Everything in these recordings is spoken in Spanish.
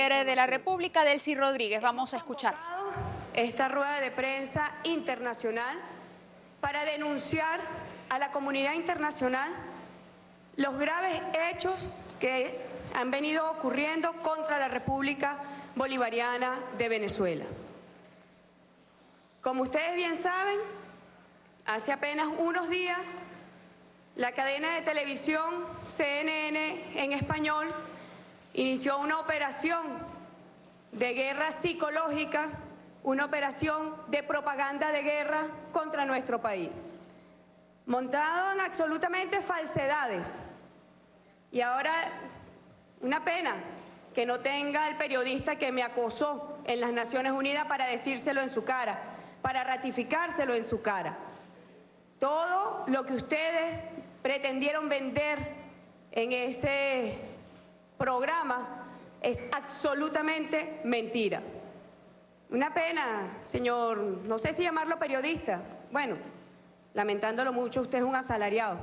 canciller de la República, Delcy Rodríguez. Vamos a escuchar. Esta rueda de prensa internacional para denunciar a la comunidad internacional los graves hechos que han venido ocurriendo contra la República Bolivariana de Venezuela. Como ustedes bien saben, hace apenas unos días, la cadena de televisión CNN en español inició una operación de guerra psicológica, una operación de propaganda de guerra contra nuestro país, montado en absolutamente falsedades. Y ahora, una pena que no tenga el periodista que me acosó en las Naciones Unidas para decírselo en su cara, para ratificárselo en su cara. Todo lo que ustedes pretendieron vender en ese programa es absolutamente mentira. Una pena, señor, no sé si llamarlo periodista, bueno, lamentándolo mucho, usted es un asalariado,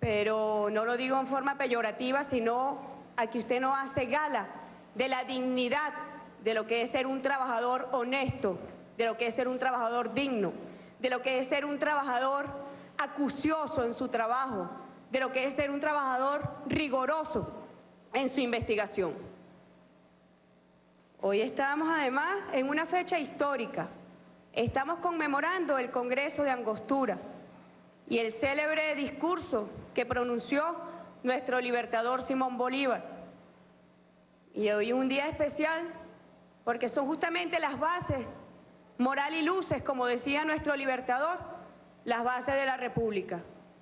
pero no lo digo en forma peyorativa, sino a que usted no hace gala de la dignidad de lo que es ser un trabajador honesto, de lo que es ser un trabajador digno, de lo que es ser un trabajador acucioso en su trabajo, de lo que es ser un trabajador riguroso en su investigación. Hoy estamos además en una fecha histórica. Estamos conmemorando el Congreso de Angostura y el célebre discurso que pronunció nuestro libertador Simón Bolívar. Y hoy es un día especial porque son justamente las bases, moral y luces, como decía nuestro libertador, las bases de la República.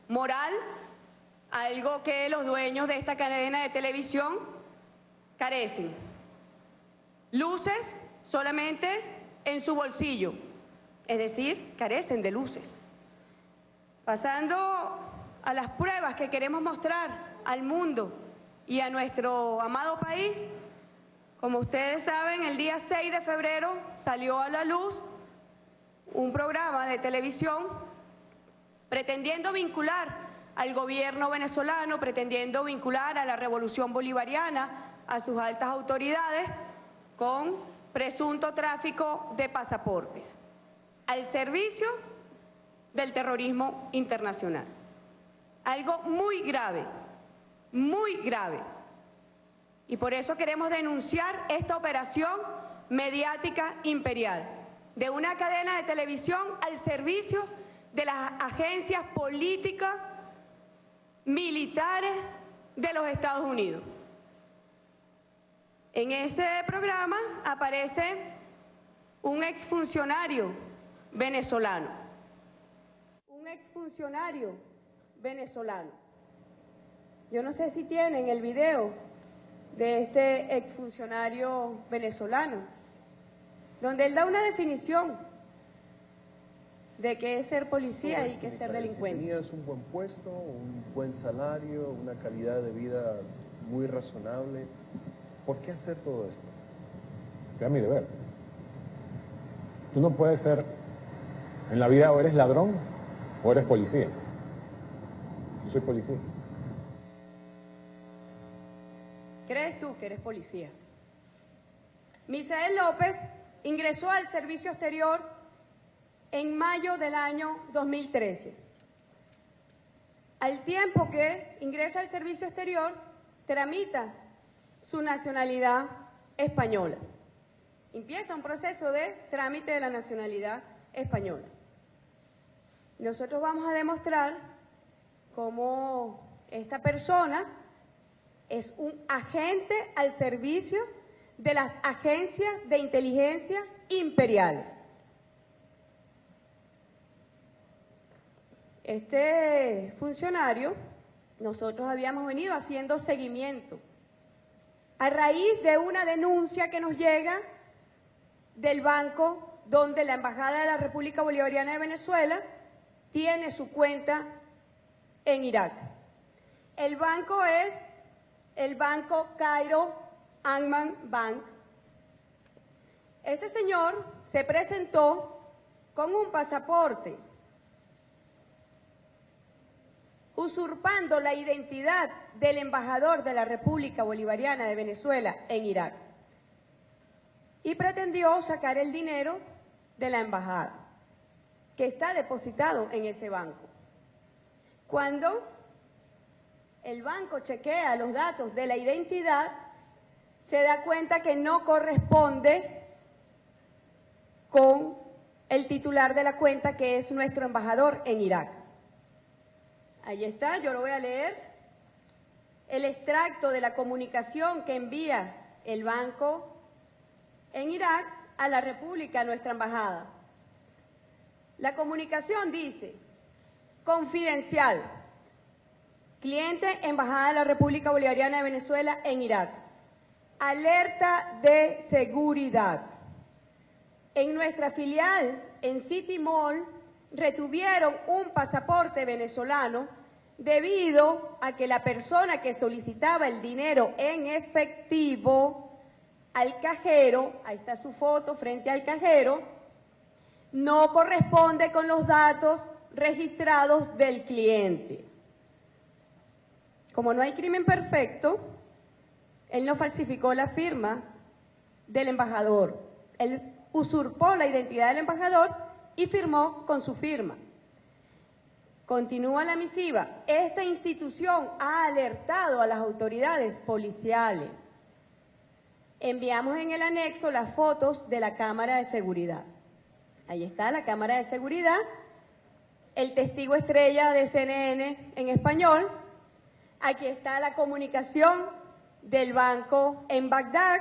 Moral, algo que los dueños de esta cadena de televisión carecen. Luces, solamente en su bolsillo, es decir, carecen de luces. Pasando a las pruebas que queremos mostrar al mundo y a nuestro amado país, como ustedes saben, el día 6 de febrero salió a la luz un programa de televisión pretendiendo vincular al gobierno venezolano, pretendiendo vincular a la revolución bolivariana, a sus altas autoridades, con presunto tráfico de pasaportes, al servicio del terrorismo internacional. Algo muy grave, muy grave. Y por eso queremos denunciar esta operación mediática imperial de una cadena de televisión al servicio de las agencias políticas, militares de los Estados Unidos. En ese programa aparece un exfuncionario venezolano. Un exfuncionario venezolano. Yo no sé si tienen el video de este exfuncionario venezolano, donde él da una definición de qué es ser policía y qué es ser delincuente. Si tenías un buen puesto, un buen salario, una calidad de vida muy razonable, ¿por qué hacer todo esto? Ya, mi deber. Tú no puedes ser, en la vida o eres ladrón o eres policía. Yo soy policía. ¿Crees tú que eres policía? Misael López ingresó al servicio exterior en mayo del año 2013. Al tiempo que ingresa al servicio exterior, tramita su nacionalidad española. Empieza un proceso de trámite de la nacionalidad española. Nosotros vamos a demostrar cómo esta persona es un agente al servicio de las agencias de inteligencia imperiales. Este funcionario, nosotros habíamos venido haciendo seguimiento a raíz de una denuncia que nos llega del banco donde la Embajada de la República Bolivariana de Venezuela tiene su cuenta en Irak. El banco es el Banco Cairo Amman Bank. Este señor se presentó con un pasaporte usurpando la identidad del embajador de la República Bolivariana de Venezuela en Irak. y pretendió sacar el dinero de la embajada, que está depositado en ese banco. Cuando el banco chequea los datos de la identidad, se da cuenta que no corresponde con el titular de la cuenta, que es nuestro embajador en Irak. Ahí está, yo lo voy a leer. El extracto de la comunicación que envía el banco en Irak a la República, a nuestra embajada. La comunicación dice: confidencial, cliente, Embajada de la República Bolivariana de Venezuela en Irak. Alerta de seguridad. En nuestra filial, en City Mall, retuvieron un pasaporte venezolano debido a que la persona que solicitaba el dinero en efectivo al cajero, ahí está su foto frente al cajero, no corresponde con los datos registrados del cliente. Como no hay crimen perfecto, él no falsificó la firma del embajador. Él usurpó la identidad del embajador y firmó con su firma. Continúa la misiva. Esta institución ha alertado a las autoridades policiales. Enviamos en el anexo las fotos de la cámara de seguridad. Ahí está la cámara de seguridad, el testigo estrella de CNN en español. Aquí está la comunicación del banco en Bagdad,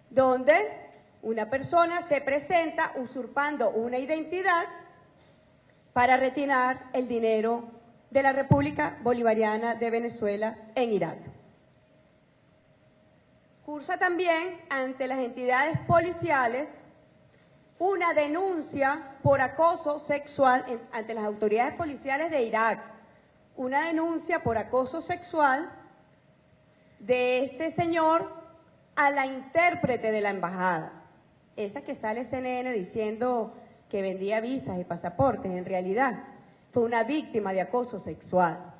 donde una persona se presenta usurpando una identidad para retirar el dinero de la República Bolivariana de Venezuela en Irak. Cursa también ante las entidades policiales una denuncia por acoso sexual ante las autoridades policiales de Irak, una denuncia por acoso sexual de este señor a la intérprete de la embajada, esa que sale CNN diciendo que vendía visas y pasaportes. En realidad fue una víctima de acoso sexual.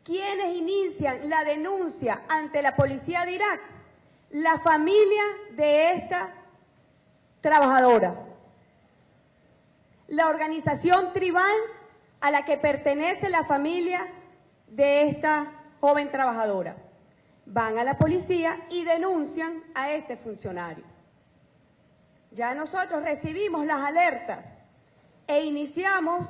¿Quiénes inician la denuncia ante la policía de Irak? La familia de esta trabajadora, la organización tribal a la que pertenece la familia de esta joven trabajadora. Van a la policía y denuncian a este funcionario. Ya nosotros recibimos las alertas e iniciamos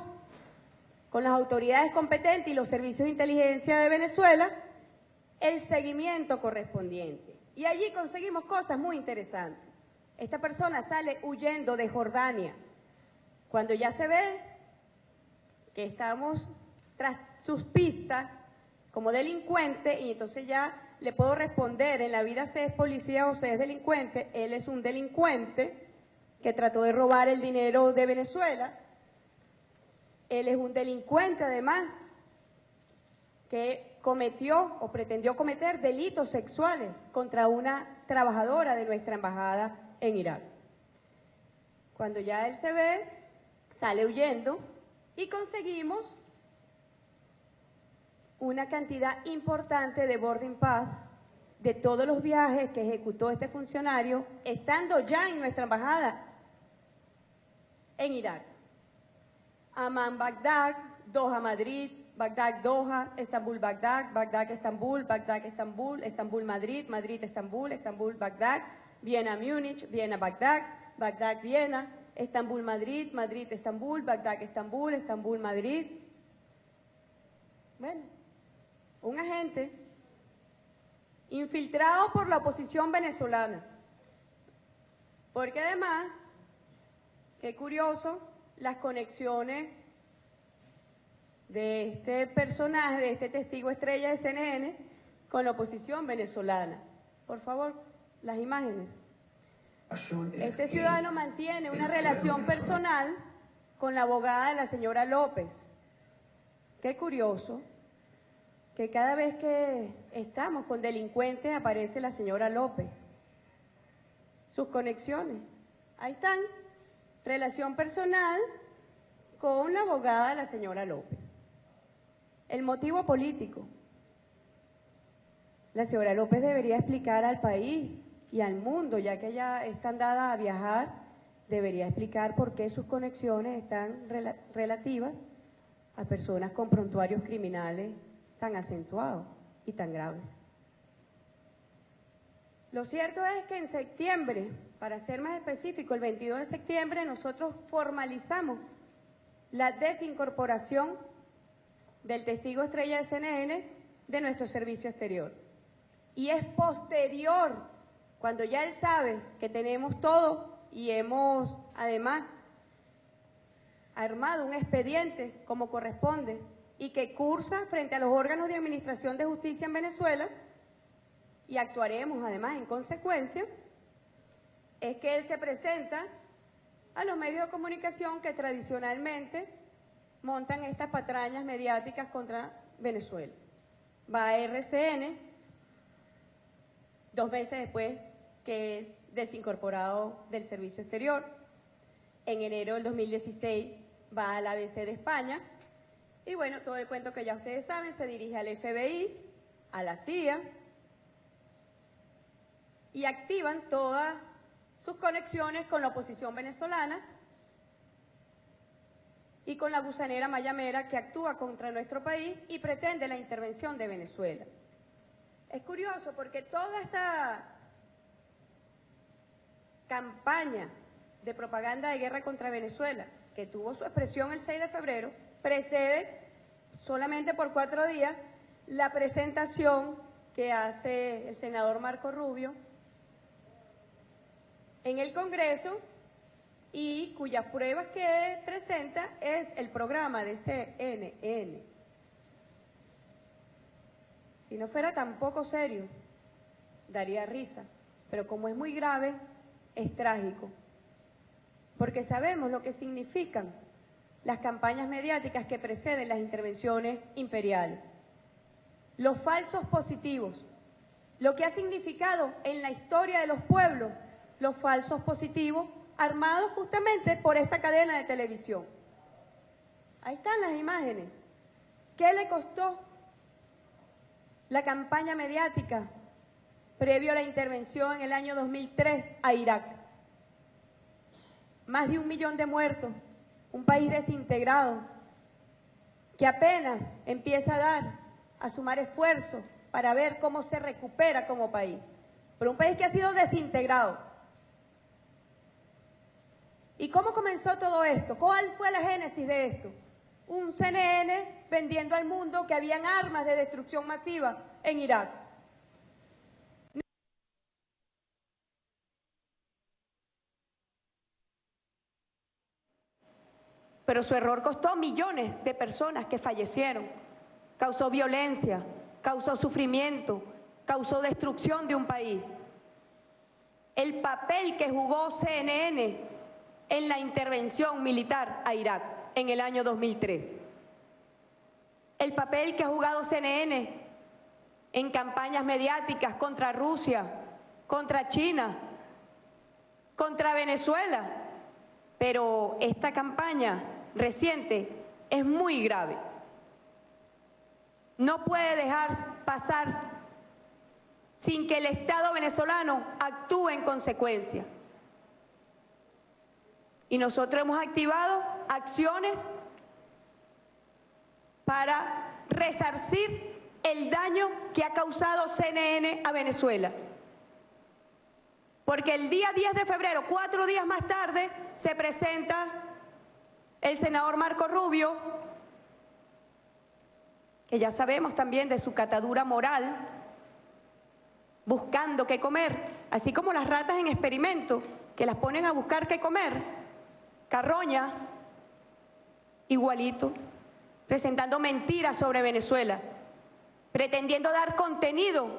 con las autoridades competentes y los servicios de inteligencia de Venezuela el seguimiento correspondiente. Y allí conseguimos cosas muy interesantes. Esta persona sale huyendo de Jordania. Cuando ya se ve que estamos tras sus pistas como delincuente, y entonces ya le puedo responder, en la vida se es policía o se es delincuente. Él es un delincuente que trató de robar el dinero de Venezuela. Él es un delincuente además que cometió o pretendió cometer delitos sexuales contra una trabajadora de nuestra embajada en Irak. Cuando ya él se ve, sale huyendo y conseguimos una cantidad importante de boarding pass de todos los viajes que ejecutó este funcionario estando ya en nuestra embajada en Irak. Amán, Bagdad, Doha, Madrid, Bagdad, Doha, Estambul, Bagdad, Bagdad, Estambul, Bagdad, Estambul, Estambul, Madrid, Madrid, Estambul, Estambul, Bagdad, Viena, Múnich, Viena, Bagdad, Bagdad, Viena, Estambul, Madrid, Madrid, Estambul, Bagdad, Estambul, Estambul, Madrid. Bueno, un agente infiltrado por la oposición venezolana. Porque además, qué curioso, las conexiones de este personaje, de este testigo estrella de CNN, con la oposición venezolana. Por favor, las imágenes. Este ciudadano mantiene una relación personal con la abogada de la señora López. Qué curioso que cada vez que estamos con delincuentes aparece la señora López. Sus conexiones, ahí están. Relación personal con la abogada de la señora López. El motivo político. La señora López debería explicar al país y al mundo, ya que ella es tan dada a viajar, debería explicar por qué sus conexiones están relativas a personas con prontuarios criminales tan acentuados y tan graves. Lo cierto es que en septiembre, para ser más específico, el 22 de septiembre, nosotros formalizamos la desincorporación del testigo estrella de CNN de nuestro servicio exterior. Y es posterior, cuando ya él sabe que tenemos todo y hemos además armado un expediente como corresponde y que cursa frente a los órganos de administración de justicia en Venezuela, y actuaremos además en consecuencia, es que él se presenta a los medios de comunicación que tradicionalmente montan estas patrañas mediáticas contra Venezuela. Va a RCN, 2 meses después que es desincorporado del servicio exterior. En enero del 2016 va a la ABC de España. Y bueno, todo el cuento que ya ustedes saben, se dirige al FBI, a la CIA, y activan todas sus conexiones con la oposición venezolana y con la gusanera mayamera que actúa contra nuestro país y pretende la intervención de Venezuela. Es curioso porque toda esta campaña de propaganda de guerra contra Venezuela, que tuvo su expresión el 6 de febrero, precede solamente por 4 días la presentación que hace el senador Marco Rubio en el Congreso y cuyas pruebas que presenta es el programa de CNN. Si no fuera tan poco serio, daría risa, pero como es muy grave, es trágico, porque sabemos lo que significan las campañas mediáticas que preceden las intervenciones imperiales, los falsos positivos, lo que ha significado en la historia de los pueblos los falsos positivos armados justamente por esta cadena de televisión. Ahí están las imágenes. ¿Qué le costó la campaña mediática previo a la intervención en el año 2003 a Irak? Más de 1 millón de muertos, un país desintegrado que apenas empieza a sumar esfuerzos para ver cómo se recupera como país, pero un país que ha sido desintegrado. ¿Y cómo comenzó todo esto? ¿Cuál fue la génesis de esto? Un CNN vendiendo al mundo que habían armas de destrucción masiva en Irak. Pero su error costó millones de personas que fallecieron, causó violencia, causó sufrimiento, causó destrucción de un país. El papel que jugó CNN en la intervención militar a Irak en el año 2003. El papel que ha jugado CNN en campañas mediáticas contra Rusia, contra China, contra Venezuela. Pero esta campaña reciente es muy grave. No puede dejar pasar sin que el Estado venezolano actúe en consecuencia. Y nosotros hemos activado acciones para resarcir el daño que ha causado CNN a Venezuela. Porque el día 10 de febrero, 4 días más tarde, se presenta el senador Marco Rubio, que ya sabemos también de su catadura moral, buscando qué comer, así como las ratas en experimento, que las ponen a buscar qué comer. Carroña, igualito, presentando mentiras sobre Venezuela, pretendiendo dar contenido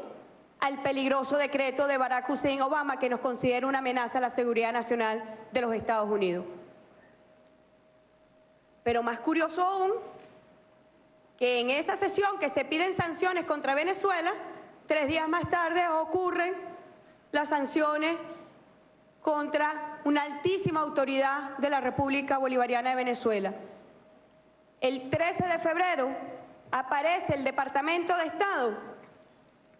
al peligroso decreto de Barack Hussein Obama que nos considera una amenaza a la seguridad nacional de los Estados Unidos. Pero más curioso aún, que en esa sesión que se piden sanciones contra Venezuela, 3 días más tarde ocurren las sanciones contra una altísima autoridad de la República Bolivariana de Venezuela. El 13 de febrero aparece el Departamento de Estado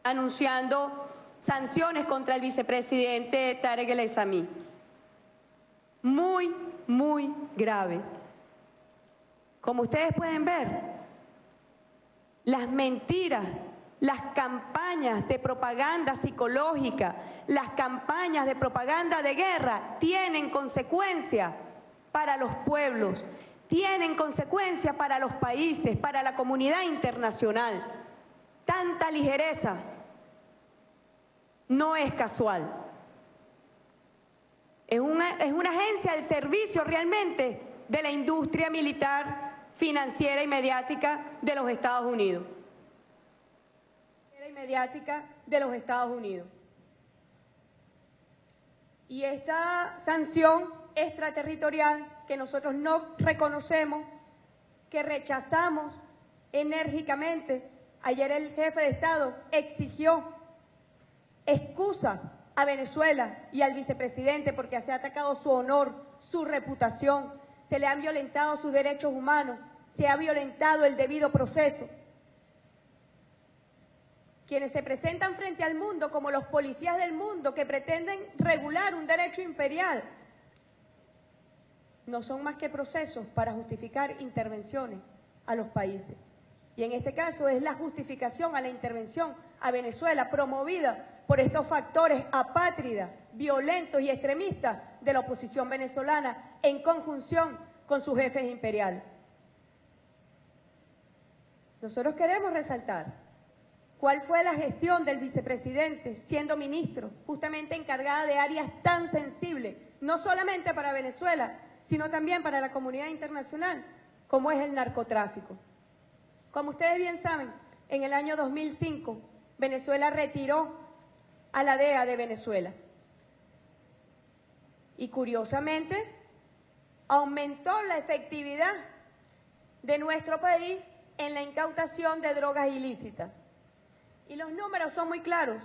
anunciando sanciones contra el vicepresidente Tarek El Aissami. Muy, muy grave. Como ustedes pueden ver, las mentiras, las campañas de propaganda psicológica, las campañas de propaganda de guerra tienen consecuencias para los pueblos, tienen consecuencias para los países, para la comunidad internacional. Tanta ligereza no es casual. Es una agencia al servicio realmente de la industria militar, financiera y mediática de los Estados Unidos. Y esta sanción extraterritorial que nosotros no reconocemos, que rechazamos enérgicamente, ayer el jefe de Estado exigió excusas a Venezuela y al vicepresidente porque se ha atacado su honor, su reputación, se le han violentado sus derechos humanos, se ha violentado el debido proceso. Quienes se presentan frente al mundo como los policías del mundo que pretenden regular un derecho imperial, no son más que procesos para justificar intervenciones a los países. Y en este caso es la justificación a la intervención a Venezuela promovida por estos factores apátridas, violentos y extremistas de la oposición venezolana en conjunción con sus jefes imperiales. Nosotros queremos resaltar cuál fue la gestión del vicepresidente siendo ministro, justamente encargada de áreas tan sensibles, no solamente para Venezuela, sino también para la comunidad internacional, como es el narcotráfico. Como ustedes bien saben, en el año 2005, Venezuela retiró a la DEA de Venezuela. Y curiosamente, aumentó la efectividad de nuestro país en la incautación de drogas ilícitas. Y los números son muy claros.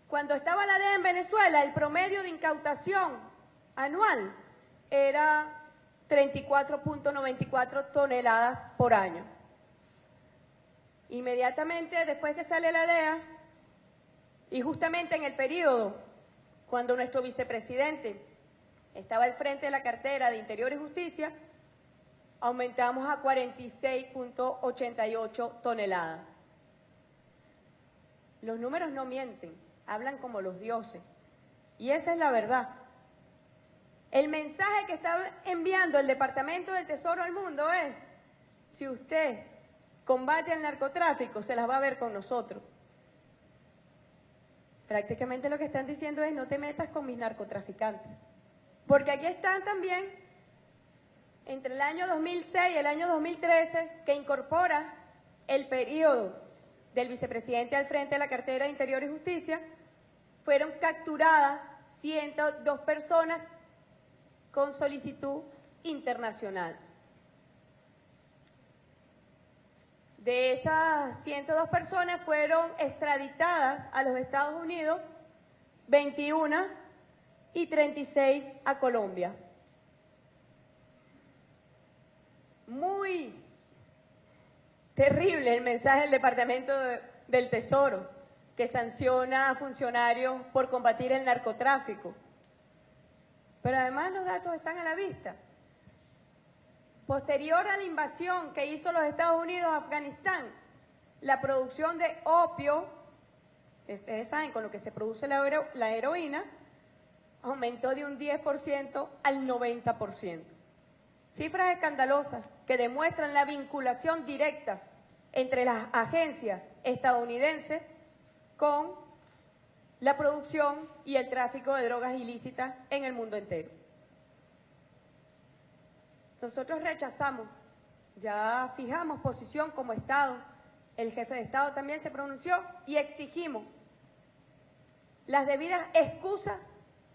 Cuando estaba la DEA en Venezuela, el promedio de incautación anual era 34.94 toneladas por año. Inmediatamente después que sale la DEA, y justamente en el periodo cuando nuestro vicepresidente estaba al frente de la cartera de Interior y Justicia, aumentamos a 46.88 toneladas. Los números no mienten, hablan como los dioses. Y esa es la verdad. El mensaje que está enviando el Departamento del Tesoro al mundo es: si usted combate el narcotráfico, se las va a ver con nosotros. Prácticamente lo que están diciendo es: no te metas con mis narcotraficantes. Porque aquí están también, entre el año 2006 y el año 2013, que incorpora el periodo del vicepresidente al frente de la cartera de Interior y Justicia, fueron capturadas 102 personas con solicitud internacional. De esas 102 personas fueron extraditadas a los Estados Unidos 21 y 36 a Colombia. Muy terrible el mensaje del Departamento del Tesoro, que sanciona a funcionarios por combatir el narcotráfico. Pero además los datos están a la vista. Posterior a la invasión que hizo los Estados Unidos a Afganistán, la producción de opio, que ustedes saben con lo que se produce la heroína, aumentó de un 10% al 90%. Cifras escandalosas que demuestran la vinculación directa entre las agencias estadounidenses con la producción y el tráfico de drogas ilícitas en el mundo entero. Nosotros rechazamos, ya fijamos posición como Estado, el jefe de Estado también se pronunció y exigimos las debidas excusas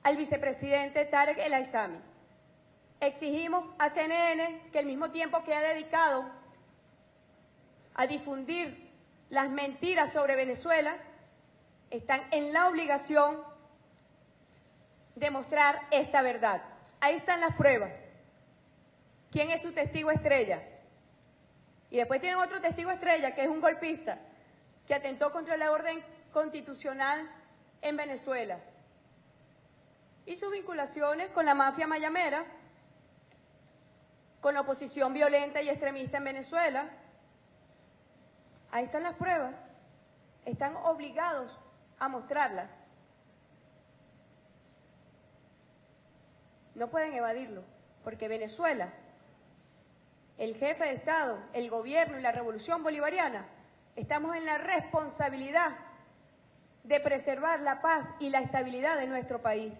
al vicepresidente Tarek El Aissami. Exigimos a CNN que al mismo tiempo que ha dedicado a difundir las mentiras sobre Venezuela, están en la obligación de mostrar esta verdad. Ahí están las pruebas. ¿Quién es su testigo estrella? Y después tienen otro testigo estrella, que es un golpista, que atentó contra la orden constitucional en Venezuela. Y sus vinculaciones con la mafia mayamera, con la oposición violenta y extremista en Venezuela. Ahí están las pruebas. Están obligados a mostrarlas. No pueden evadirlo, porque Venezuela, el jefe de Estado, el gobierno y la revolución bolivariana, estamos en la responsabilidad de preservar la paz y la estabilidad de nuestro país.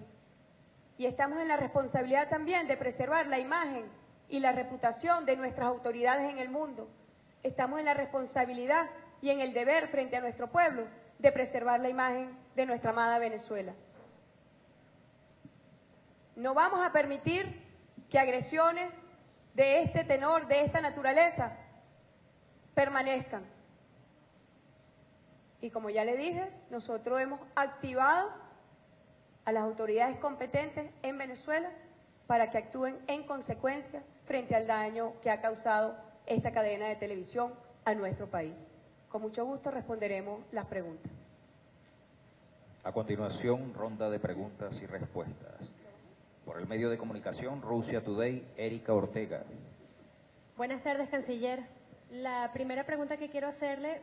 Y estamos en la responsabilidad también de preservar la imagen y la reputación de nuestras autoridades en el mundo. Estamos en la responsabilidad y en el deber frente a nuestro pueblo de preservar la imagen de nuestra amada Venezuela. No vamos a permitir que agresiones de este tenor, de esta naturaleza, permanezcan. Y como ya le dije, nosotros hemos activado a las autoridades competentes en Venezuela para que actúen en consecuencia frente al daño que ha causado esta cadena de televisión a nuestro país. Con mucho gusto responderemos las preguntas. A continuación, ronda de preguntas y respuestas. Por el medio de comunicación Rusia Today, Erika Ortega. Buenas tardes, canciller. La primera pregunta que quiero hacerle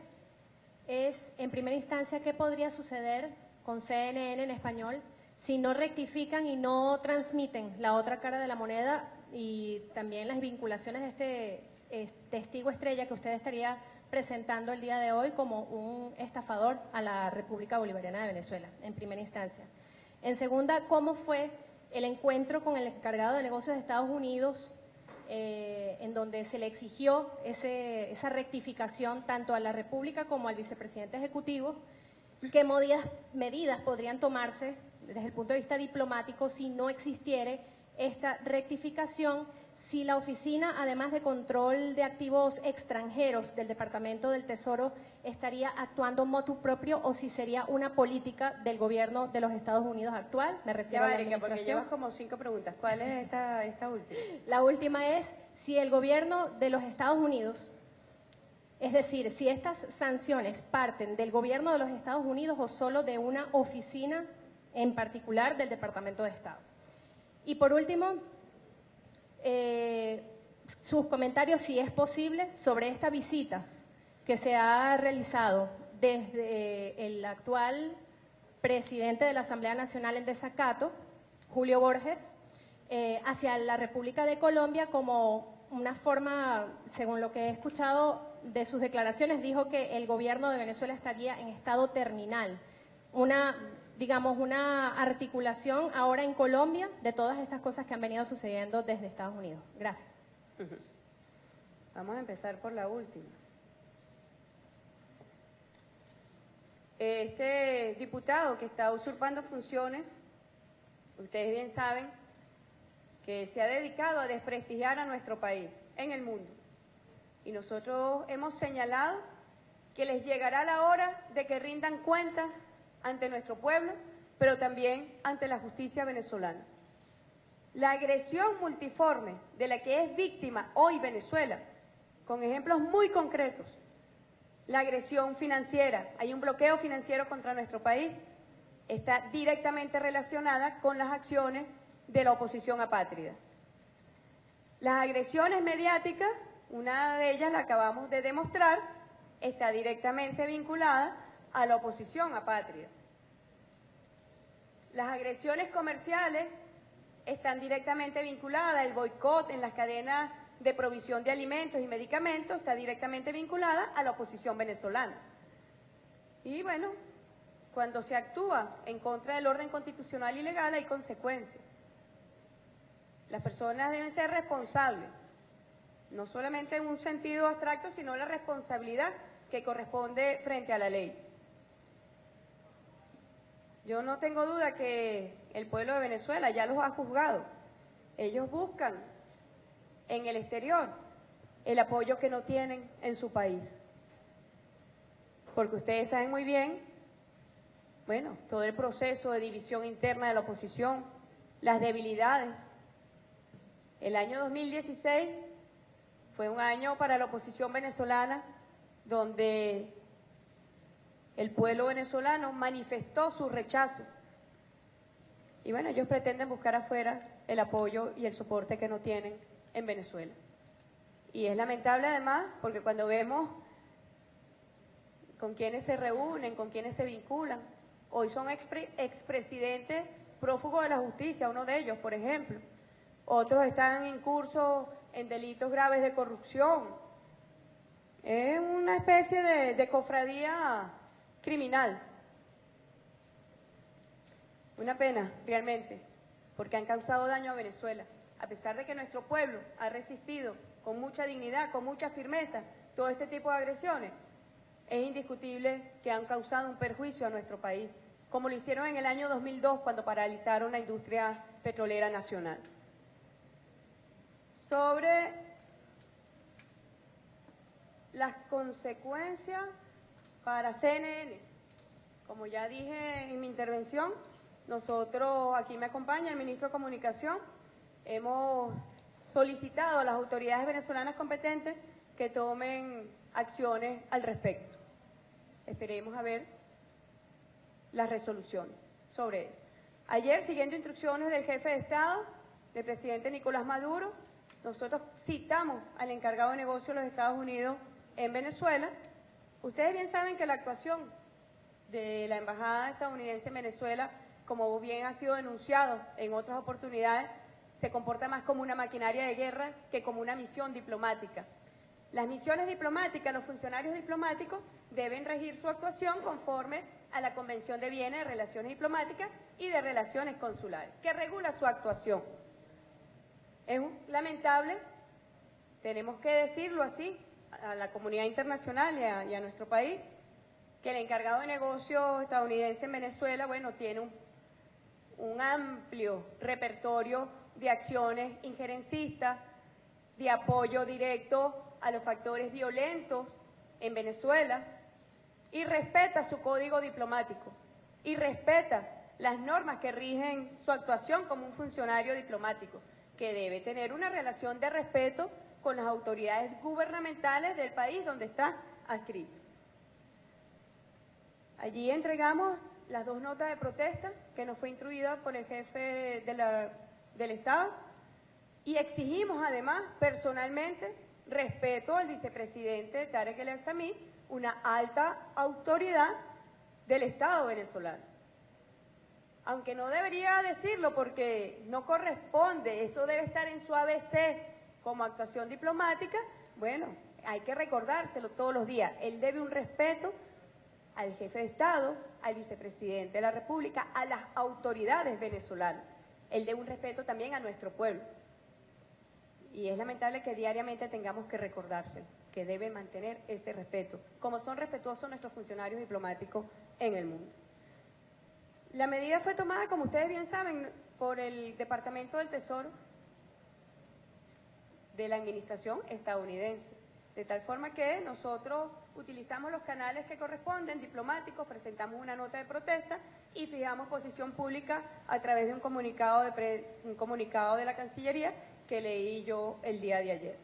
es, en primera instancia, ¿qué podría suceder con CNN en español si no rectifican y no transmiten la otra cara de la moneda y también las vinculaciones de este testigo estrella que usted estaría presentando el día de hoy como un estafador a la República Bolivariana de Venezuela, en primera instancia? En segunda, ¿cómo fue el encuentro con el encargado de negocios de Estados Unidos en donde se le exigió esa rectificación tanto a la República como al vicepresidente ejecutivo? ¿Qué medidas podrían tomarse desde el punto de vista diplomático si no existiera esta rectificación? Si la Oficina, además de control de activos extranjeros del Departamento del Tesoro, estaría actuando motu propio o si sería una política del gobierno de los Estados Unidos actual. Me refiero a la administración. Porque llevas como 5 preguntas. ¿Cuál es esta última? La última es si el gobierno de los Estados Unidos, es decir, si estas sanciones parten del gobierno de los Estados Unidos o solo de una oficina en particular del Departamento de Estado. Y por último, sus comentarios, si es posible, sobre esta visita que se ha realizado desde el actual presidente de la Asamblea Nacional en desacato, Julio Borges, hacia la República de Colombia como una forma, según lo que he escuchado de sus declaraciones, dijo que el gobierno de Venezuela estaría en estado terminal. Digamos, una articulación ahora en Colombia de todas estas cosas que han venido sucediendo desde Estados Unidos. Gracias. Vamos a empezar por la última. Este diputado que está usurpando funciones, ustedes bien saben que se ha dedicado a desprestigiar a nuestro país en el mundo. Y nosotros hemos señalado que les llegará la hora de que rindan cuentas ante nuestro pueblo, pero también ante la justicia venezolana. La agresión multiforme de la que es víctima hoy Venezuela, con ejemplos muy concretos, la agresión financiera, hay un bloqueo financiero contra nuestro país, está directamente relacionada con las acciones de la oposición apátrida. Las agresiones mediáticas, una de ellas la acabamos de demostrar, está directamente vinculada a la oposición apátrida. Las agresiones comerciales están directamente vinculadas, el boicot en las cadenas de provisión de alimentos y medicamentos está directamente vinculada a la oposición venezolana. Y bueno, cuando se actúa en contra del orden constitucional y legal hay consecuencias. Las personas deben ser responsables, no solamente en un sentido abstracto, sino la responsabilidad que corresponde frente a la ley. Yo no tengo duda que el pueblo de Venezuela ya los ha juzgado. Ellos buscan en el exterior el apoyo que no tienen en su país. Porque ustedes saben muy bien, bueno, todo el proceso de división interna de la oposición, las debilidades. El año 2016 fue un año para la oposición venezolana donde El pueblo venezolano manifestó su rechazo. Y bueno, ellos pretenden buscar afuera el apoyo y el soporte que no tienen en Venezuela. Y es lamentable además porque cuando vemos con quienes se reúnen, con quienes se vinculan, hoy son expresidentes prófugos de la justicia, uno de ellos, por ejemplo. Otros están en curso en delitos graves de corrupción. Es una especie de cofradía criminal. Una pena, realmente, porque han causado daño a Venezuela. A pesar de que nuestro pueblo ha resistido con mucha dignidad, con mucha firmeza, todo este tipo de agresiones, es indiscutible que han causado un perjuicio a nuestro país, como lo hicieron en el año 2002 cuando paralizaron la industria petrolera nacional. Sobre las consecuencias para CNN, como ya dije en mi intervención, nosotros, aquí me acompaña el ministro de Comunicación, hemos solicitado a las autoridades venezolanas competentes que tomen acciones al respecto. Esperemos a ver las resoluciones sobre eso. Ayer, siguiendo instrucciones del jefe de Estado, del presidente Nicolás Maduro, nosotros citamos al encargado de negocios de los Estados Unidos en Venezuela. Ustedes bien saben que la actuación de la embajada estadounidense en Venezuela, como bien ha sido denunciado en otras oportunidades, se comporta más como una maquinaria de guerra que como una misión diplomática. Las misiones diplomáticas, los funcionarios diplomáticos deben regir su actuación conforme a la Convención de Viena de Relaciones Diplomáticas y de Relaciones Consulares, que regula su actuación. Es lamentable, tenemos que decirlo así, a la comunidad internacional y a nuestro país, que el encargado de negocios estadounidense en Venezuela, bueno, tiene un amplio repertorio de acciones injerencistas, de apoyo directo a los factores violentos en Venezuela, y respeta su código diplomático, y respeta las normas que rigen su actuación como un funcionario diplomático, que debe tener una relación de respeto con las autoridades gubernamentales del país donde está adscrito. Allí entregamos las 2 notas de protesta que nos fue instruida por el jefe del Estado y exigimos además personalmente respeto al vicepresidente Tarek El Aissami, una alta autoridad del Estado venezolano. Aunque no debería decirlo porque no corresponde, eso debe estar en su ABC como actuación diplomática, bueno, hay que recordárselo todos los días. Él debe un respeto al jefe de Estado, al vicepresidente de la República, a las autoridades venezolanas. Él debe un respeto también a nuestro pueblo. Y es lamentable que diariamente tengamos que recordárselo, que debe mantener ese respeto, como son respetuosos nuestros funcionarios diplomáticos en el mundo. La medida fue tomada, como ustedes bien saben, por el Departamento del Tesoro de la Administración estadounidense, de tal forma que nosotros utilizamos los canales que corresponden, diplomáticos, presentamos una nota de protesta y fijamos posición pública a través de un comunicado de la Cancillería que leí yo el día de ayer.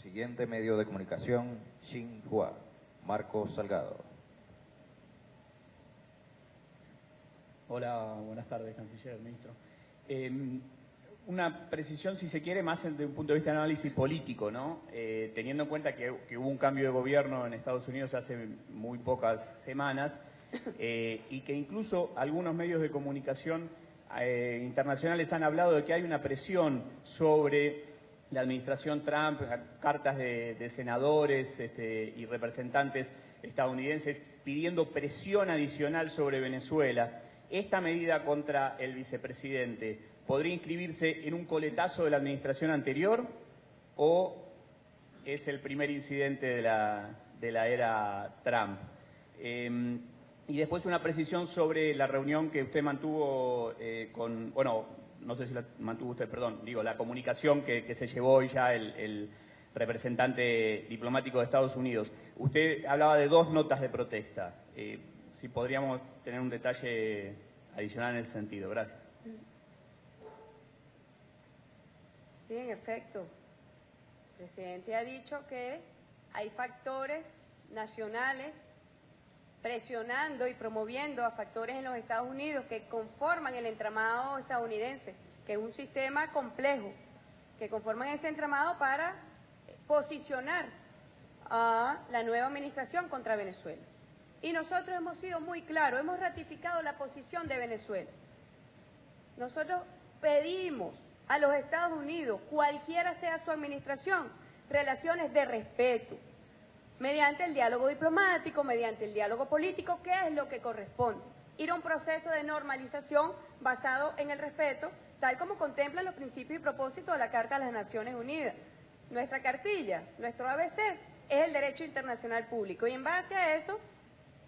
Siguiente medio de comunicación, Xinhua, Marcos Salgado. Hola, buenas tardes, canciller, ministro. Una precisión, si se quiere, más desde un punto de vista de análisis político, ¿no? Teniendo en cuenta que hubo un cambio de gobierno en Estados Unidos hace muy pocas semanas y que incluso algunos medios de comunicación internacionales han hablado de que hay una presión sobre la administración Trump, cartas de senadores y representantes estadounidenses pidiendo presión adicional sobre Venezuela. ¿Esta medida contra el vicepresidente podría inscribirse en un coletazo de la administración anterior o es el primer incidente de la era Trump? Y después una precisión sobre la reunión que usted mantuvo no sé si la mantuvo usted, perdón, digo, la comunicación que se llevó hoy ya el representante diplomático de Estados Unidos. Usted hablaba de 2 notas de protesta. Si podríamos tener un detalle adicional en ese sentido. Gracias. Sí, en efecto. El presidente ha dicho que hay factores nacionales presionando y promoviendo a factores en los Estados Unidos que conforman el entramado estadounidense, que es un sistema complejo, que conforman ese entramado para posicionar a la nueva administración contra Venezuela. Y nosotros hemos sido muy claros, hemos ratificado la posición de Venezuela. Nosotros pedimos a los Estados Unidos, cualquiera sea su administración, relaciones de respeto, mediante el diálogo diplomático, mediante el diálogo político, que es lo que corresponde. Ir a un proceso de normalización basado en el respeto, tal como contemplan los principios y propósitos de la Carta de las Naciones Unidas. Nuestra cartilla, nuestro ABC, es el derecho internacional público y en base a eso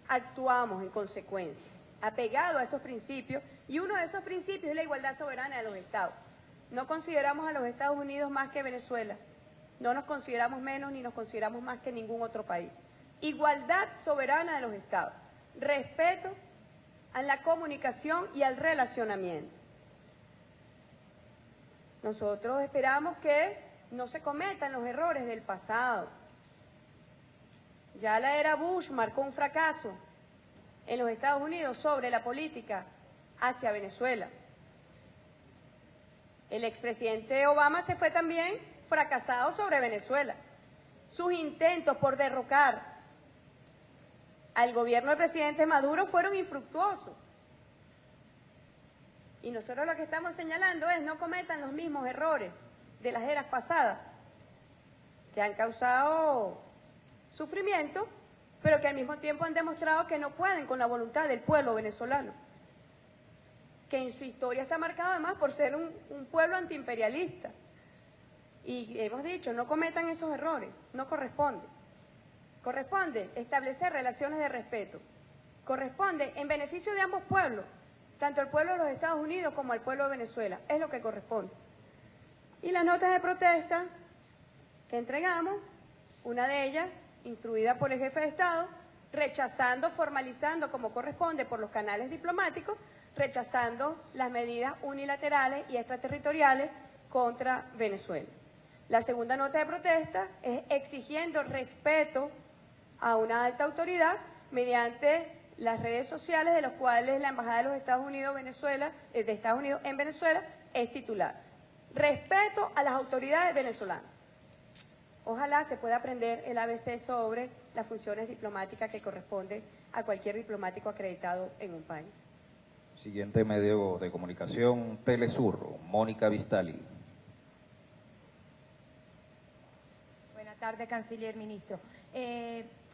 actuamos en consecuencia, apegado a esos principios, y uno de esos principios es la igualdad soberana de los Estados. No consideramos a los Estados Unidos más que Venezuela, no nos consideramos menos ni nos consideramos más que ningún otro país. Igualdad soberana de los Estados, respeto a la comunicación y al relacionamiento. Nosotros esperamos que no se cometan los errores del pasado. Ya la era Bush marcó un fracaso en los Estados Unidos sobre la política hacia Venezuela. El expresidente Obama se fue también fracasado sobre Venezuela. Sus intentos por derrocar al gobierno del presidente Maduro fueron infructuosos. Y nosotros lo que estamos señalando es no cometan los mismos errores de las eras pasadas, que han causado sufrimiento, pero que al mismo tiempo han demostrado que no pueden con la voluntad del pueblo venezolano, que en su historia está marcado además por ser un pueblo antiimperialista. Y hemos dicho, no cometan esos errores, no corresponde. Corresponde establecer relaciones de respeto. Corresponde en beneficio de ambos pueblos, tanto el pueblo de los Estados Unidos como el pueblo de Venezuela. Es lo que corresponde. Y las notas de protesta que entregamos, una de ellas, instruida por el jefe de Estado, rechazando, formalizando como corresponde por los canales diplomáticos, rechazando las medidas unilaterales y extraterritoriales contra Venezuela. La segunda nota de protesta es exigiendo respeto a una alta autoridad mediante las redes sociales de los cuales la Embajada de los Estados Unidos en Venezuela es titular. Respeto a las autoridades venezolanas. Ojalá se pueda aprender el ABC sobre las funciones diplomáticas que corresponden a cualquier diplomático acreditado en un país. Siguiente medio de comunicación, Telesur, Mónica Vistali. Buenas tardes, canciller, ministro.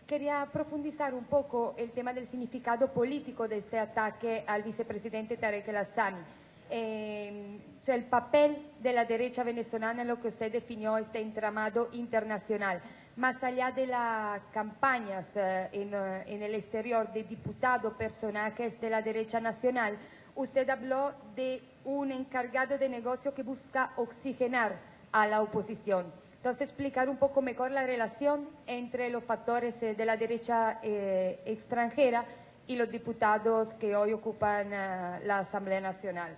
Quería profundizar un poco el tema del significado político de este ataque al vicepresidente Tarek El Aissami. El papel de la derecha venezolana en lo que usted definió este entramado internacional. Más allá de las campañas en el exterior de diputados, personajes de la derecha nacional, usted habló de un encargado de negocio que busca oxigenar a la oposición. Entonces, explicar un poco mejor la relación entre los factores de la derecha extranjera y los diputados que hoy ocupan la Asamblea Nacional.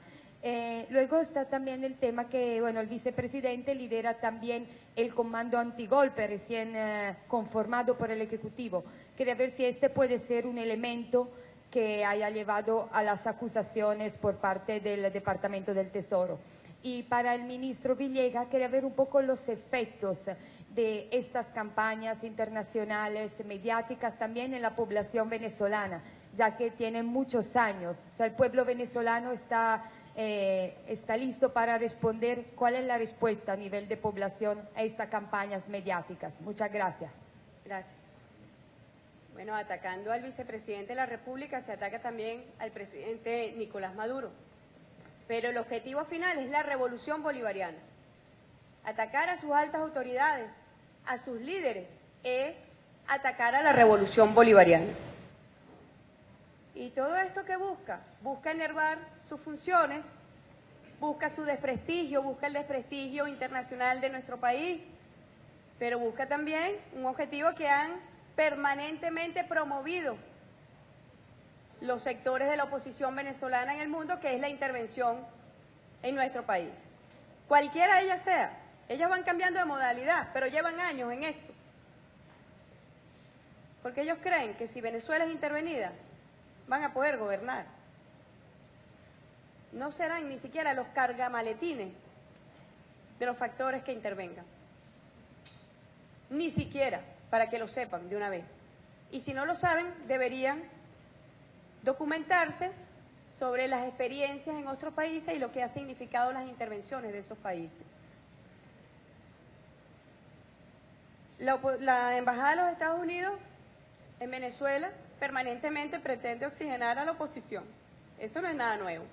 Luego está también el tema que, bueno, el vicepresidente lidera también el comando antigolpe recién conformado por el Ejecutivo. Quería ver si este puede ser un elemento que haya llevado a las acusaciones por parte del Departamento del Tesoro. Y para el ministro Villegas, quería ver un poco los efectos de estas campañas internacionales, mediáticas, también en la población venezolana, ya que tienen muchos años. O sea, el pueblo venezolano está listo para responder. ¿Cuál es la respuesta a nivel de población a estas campañas mediáticas? Muchas gracias. Gracias. Bueno, atacando al vicepresidente de la República se ataca también al presidente Nicolás Maduro. Pero el objetivo final es la revolución bolivariana. Atacar a sus altas autoridades, a sus líderes, es atacar a la revolución bolivariana. ¿Y todo esto qué busca? Busca enervar sus funciones, busca su desprestigio, busca el desprestigio internacional de nuestro país, pero busca también un objetivo que han permanentemente promovido los sectores de la oposición venezolana en el mundo, que es la intervención en nuestro país. Cualquiera de ellas sea, ellos van cambiando de modalidad, pero llevan años en esto. porque ellos creen que si Venezuela es intervenida, van a poder gobernar. No serán ni siquiera los cargamaletines de los factores que intervengan. Ni siquiera, para que lo sepan de una vez. Y si no lo saben, deberían documentarse sobre las experiencias en otros países y lo que ha significado las intervenciones de esos países. La Embajada de los Estados Unidos en Venezuela permanentemente pretende oxigenar a la oposición. Eso no es nada nuevo.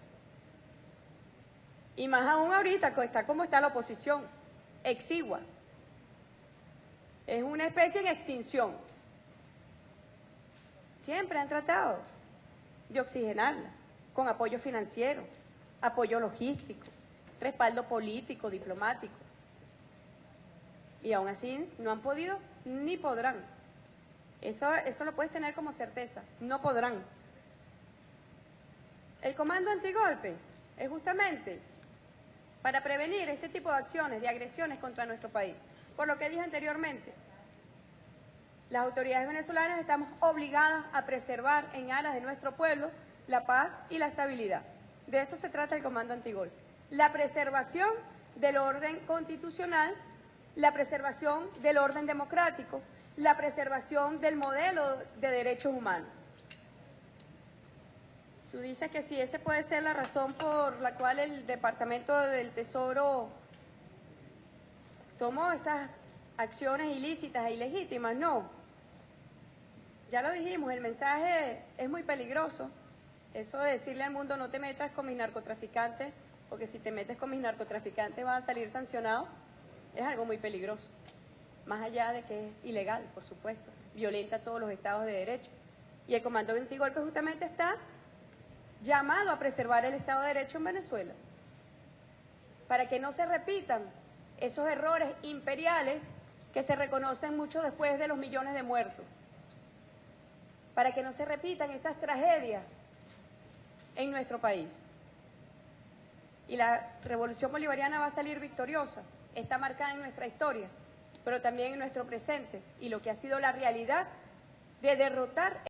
Y más aún ahorita, está como está la oposición, exigua. Es una especie en extinción. Siempre han tratado de oxigenarla, con apoyo financiero, apoyo logístico, respaldo político, diplomático. Y aún así no han podido ni podrán. Eso lo puedes tener como certeza, no podrán. El comando antigolpe es justamente para prevenir este tipo de acciones, de agresiones contra nuestro país. Por lo que dije anteriormente, las autoridades venezolanas estamos obligadas a preservar en aras de nuestro pueblo la paz y la estabilidad. De eso se trata el comando antigolpe. La preservación del orden constitucional, la preservación del orden democrático, la preservación del modelo de derechos humanos. Tú dices que si esa puede ser la razón por la cual el Departamento del Tesoro tomó estas acciones ilícitas e ilegítimas. No. Ya lo dijimos, el mensaje es muy peligroso. Eso de decirle al mundo no te metas con mis narcotraficantes, porque si te metes con mis narcotraficantes vas a salir sancionado, es algo muy peligroso. Más allá de que es ilegal, por supuesto, violenta todos los estados de derecho. Y el comando antigolpe justamente está llamado a preservar el Estado de Derecho en Venezuela, para que no se repitan esos errores imperiales que se reconocen mucho después de los millones de muertos, para que no se repitan esas tragedias en nuestro país. Y la revolución bolivariana va a salir victoriosa, está marcada en nuestra historia, pero también en nuestro presente, y lo que ha sido la realidad de derrotar